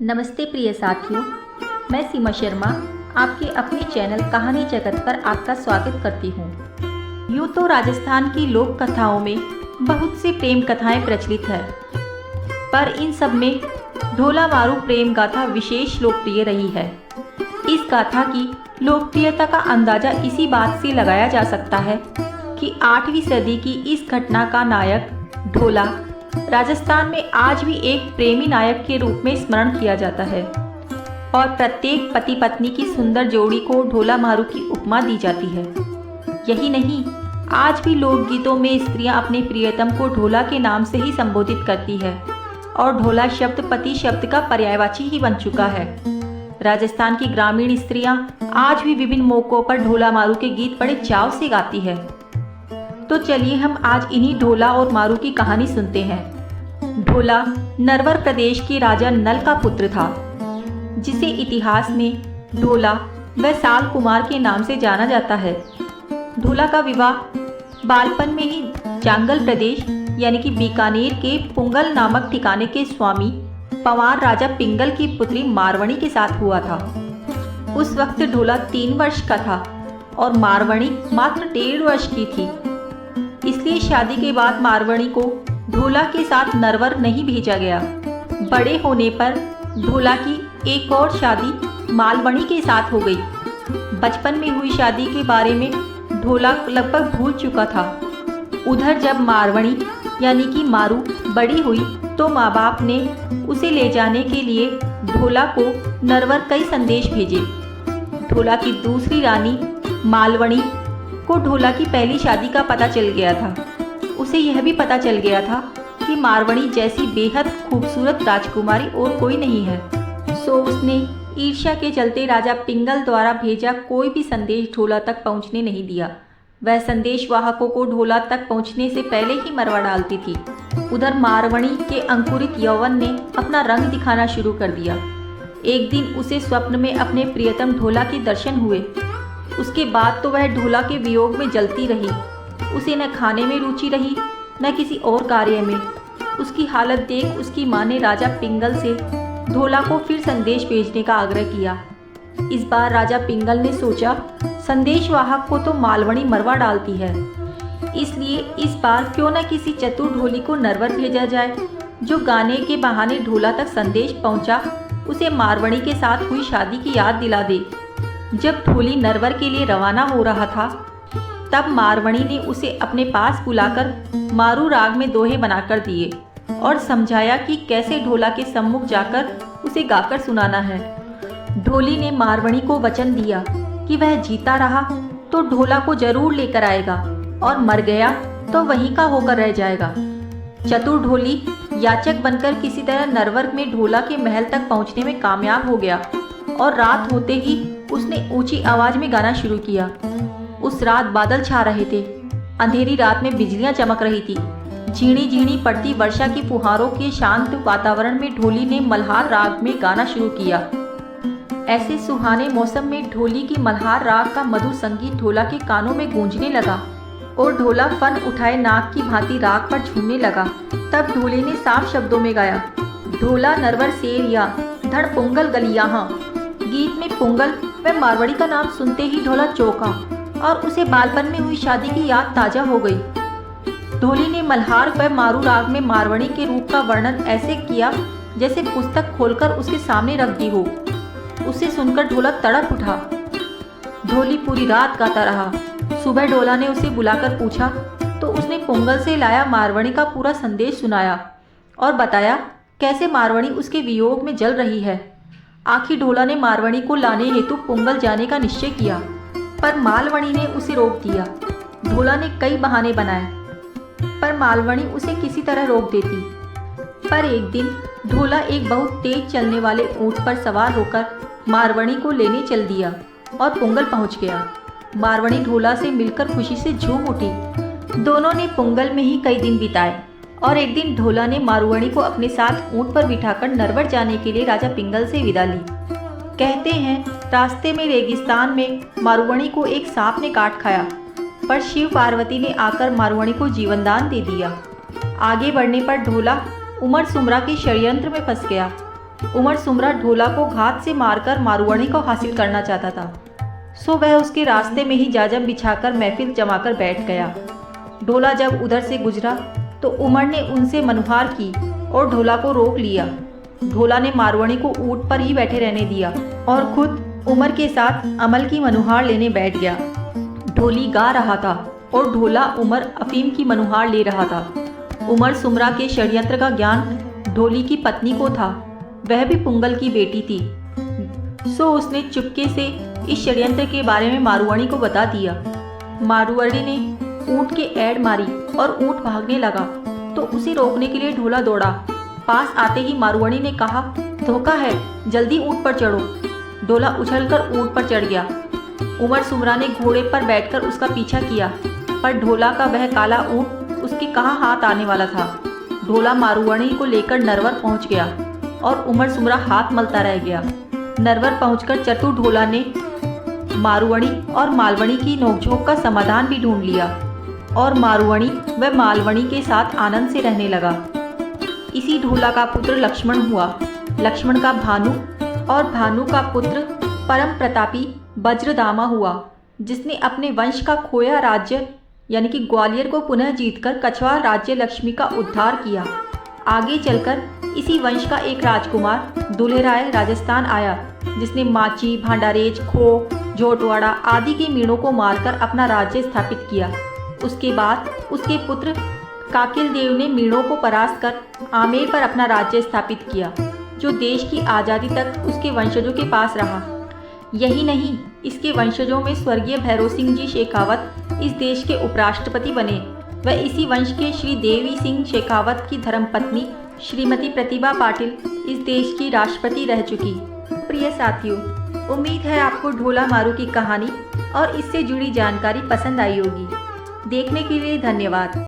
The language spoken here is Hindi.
नमस्ते प्रिय साथियों, मैं सीमा शर्मा आपके अपने चैनल कहानी जगत पर आपका स्वागत करती हूँ। यूँ तो राजस्थान की लोक कथाओं में बहुत सी प्रेम कथाएं प्रचलित है, पर इन सब में ढोला मारू प्रेम गाथा विशेष लोकप्रिय रही है। इस गाथा की लोकप्रियता का अंदाजा इसी बात से लगाया जा सकता है कि 8वीं सदी की इस घटना का नायक ढोला राजस्थान में आज भी एक प्रेमी नायक के रूप में स्मरण किया जाता है और प्रत्येक पति पत्नी की सुंदर जोड़ी को ढोला मारू की उपमा दी जाती है। यही नहीं, आज भी लोकगीतों में स्त्रियां अपने प्रियतम को ढोला के नाम से ही संबोधित करती है और ढोला शब्द पति शब्द का पर्यायवाची ही बन चुका है। राजस्थान की ग्रामीण स्त्रियां आज भी विभिन्न मौकों पर ढोला मारू के गीत बड़े चाव से गाती है। तो चलिए हम आज इन्हीं ढोला और मारू की कहानी सुनते हैं। ढोला नरवर प्रदेश के राजा नल का पुत्र था, जिसे इतिहास में ढोला व साल कुमार के नाम से जाना जाता है। ढोला का विवाह बालपन में ही जांगल प्रदेश यानी कि बीकानेर के पुंगल नामक ठिकाने के स्वामी पवार राजा पिंगल की पुत्री मारवणी के साथ हुआ था। उस वक्त ढोला 3 वर्ष का था और मारवणी मात्र 1.5 वर्ष की थी। इसलिए शादी के बाद मारवणी को ढोला के साथ नरवर नहीं भेजा गया। बड़े होने पर ढोला की एक और शादी मालवणी के साथ हो गई। बचपन में हुई शादी के बारे में ढोला लगभग भूल चुका था। उधर जब मारवणी यानी कि मारू बड़ी हुई तो माँ बाप ने उसे ले जाने के लिए ढोला को नरवर कई संदेश भेजे। ढोला की दूसरी रानी मालवणी को ढोला की पहली शादी का पता चल गया था। उसे यह भी पता चल गया था कि मारवणी जैसी बेहद खूबसूरत राजकुमारी और कोई नहीं है। सो उसने ईर्ष्या के चलते राजा पिंगल द्वारा भेजा कोई भी संदेश ढोला तक पहुंचने नहीं दिया। वह संदेश वाहकों को ढोला तक पहुंचने से पहले ही मरवा डालती थी। उधर मारवणी के अंकुरित यौवन ने अपना रंग दिखाना शुरू कर दिया। एक दिन उसे स्वप्न में अपने प्रियतम ढोला के दर्शन हुए। उसके बाद तो वह ढोला के वियोग में जलती रही। उसे न खाने में रुचि रही न किसी और कार्य में। उसकी हालत देख उसकी माँ ने राजा पिंगल से ढोला को फिर संदेश भेजने का आग्रह किया। इस बार राजा पिंगल ने सोचा, संदेश वाहक को तो मालवणी मरवा डालती है, इसलिए इस बार क्यों न किसी चतुर ढोली को नरवर भेजा जाए, जो गाने के बहाने ढोला तक संदेश पहुंचा उसे मारवणी के साथ हुई शादी की याद दिला दे। जब ढोली नरवर के लिए रवाना हो रहा था, तब मारवणी ने उसे अपने पास बुलाकर मारू राग में दोहे बनाकर दिए और समझाया कि कैसे ढोला के सम्मुख जाकर उसे गाकर सुनाना है। ढोली ने मारवणी को वचन दिया कि वह जीता रहा तो ढोला को जरूर लेकर आएगा और मर गया तो वहीं का होकर रह जाएगा। चतुर ढोली याचक बनकर किसी तरह नरवर में ढोला के महल तक पहुंचने में कामयाब हो गया और रात होते ही उसने ऊंची आवाज में गाना शुरू किया। उस रात बादल छा रहे थे। अंधेरी रात में बिजलियां चमक रही थी। झीणी झीणी पड़ती वर्षा की फुहारों के शांत वातावरण में ढोली ने मल्हार राग में गाना शुरू किया। ऐसे सुहाने मौसम में ढोली की मल्हार राग का मधुर संगीत ढोला के कानों में गूंजने लगा और ढोला फन उठाए नाक की भांति राग पर झूमने लगा। तब ढोली ने साफ शब्दों में गाया, ढोला नरवर सेरिया धड़ पुंगल गलियाहाँ। गीत में पुंगल व मारवड़ी का नाम सुनते ही ढोला चौंका और उसे बालपन में हुई शादी की याद ताजा हो गई। ढोली ने मल्हार व मारू राग में मारवणी के रूप का वर्णन ऐसे किया जैसे पुस्तक खोलकर उसके सामने रख दी हो। उसे सुनकर ढोला तड़प उठा। ढोली पूरी रात गाता रहा। सुबह ढोला ने उसे बुलाकर पूछा तो उसने पुंगल से लाया मारवणी का पूरा संदेश सुनाया और बताया कैसे मारवणी उसके वियोग में जल रही है। आखिर ढोला ने मारवणी को लाने हेतु पुंगल जाने का निश्चय किया, पर मालवणी ने उसे रोक दिया। ढोला ने कई बहाने बनाए, पर मालवणी उसे किसी तरह रोक देती। पर एक दिन ढोला एक बहुत तेज चलने वाले ऊंट पर सवार होकर मारवणी को लेने चल दिया और पुंगल पहुंच गया। मारवणी ढोला से मिलकर खुशी से झूम उठी। दोनों ने पुंगल में ही कई दिन बिताए और एक दिन ढोला ने मारवणी को अपने साथ ऊंट पर बिठाकर नरवर जाने के लिए राजा पिंगल से विदा ली। कहते हैं रास्ते में रेगिस्तान में मारवणी को एक सांप ने काट खाया, पर शिव पार्वती ने आकर मारवणी को जीवनदान दे दिया। आगे बढ़ने पर ढोला उमर सुमरा के षड्यंत्र में फंस गया। उमर सुमरा ढोला को घात से मारकर मारुवणी को हासिल करना चाहता था। सो वह उसके रास्ते में ही जाजम बिछाकर महफिल जमाकर बैठ गया। ढोला जब उधर से गुजरा तो उमर ने उनसे मनुहार की और ढोला को रोक लिया। ढोला ने मारुवणी को ऊंट पर ही बैठे रहने दिया और खुद उमर के साथ अमल की मनुहार लेने बैठ गया। ढोली गा रहा था और ढोला उमर अफीम की मनुहार ले रहा था। उमर सुमरा के षड्यंत्र का ज्ञान ढोली की पत्नी को था। वह भी पुंगल की बेटी थी। सो उसने चुपके से इस षड्यंत्र के बारे में मारुवणी को बता दिया। मारुवणी ने ऊंट के ऐड़ मारी और ऊंट भागने लगा तो उसे रोकने के लिए ढोला दौड़ा। पास आते ही मारुवणी ने कहा, धोखा है, जल्दी ऊंट पर चढ़ो। ढोला उछलकर ऊंट पर चढ़ गया। उमर सुमरा ने घोड़े पर बैठकर उसका पीछा किया, पर ढोला का वह काला ऊंट उसके कहाँ हाथ आने वाला था। ढोला मारुवणी को लेकर नरवर पहुंच गया और उमर सुमरा हाथ मलता रह गया। नरवर पहुंचकर चतुर ढोला ने मारुवणी और मालवणी की नोकझोंक का समाधान भी ढूंढ लिया और मारुवणी व मालवणी के साथ आनंद से रहने लगा। इसी ढोला का पुत्र लक्ष्मण हुआ। लक्ष्मण का भानु और भानु का पुत्र परम प्रतापी वज्रदामा हुआ, जिसने अपने वंश का खोया राज्य यानी कि ग्वालियर को पुनः जीतकर कछवार राज्य लक्ष्मी का उद्धार किया। आगे चलकर इसी वंश का एक राजकुमार दुल्हेराय राजस्थान आया, जिसने माची, भांडारेज, खो, झोटवाड़ा आदि के मीणों को मारकर अपना राज्य स्थापित किया। उसके बाद उसके पुत्र काकिल देव ने मीणों को परास्त कर आमेर पर अपना राज्य स्थापित किया, जो देश की आज़ादी तक उसके वंशजों के पास रहा। यही नहीं, इसके वंशजों में स्वर्गीय भैरव सिंह जी शेखावत इस देश के उपराष्ट्रपति बने। वह इसी वंश के श्री देवी सिंह शेखावत की धर्मपत्नी श्रीमती प्रतिभा पाटिल इस देश की राष्ट्रपति रह चुकी। प्रिय साथियों, उम्मीद है आपको ढोला मारू की कहानी और इससे जुड़ी जानकारी पसंद आई होगी। देखने के लिए धन्यवाद।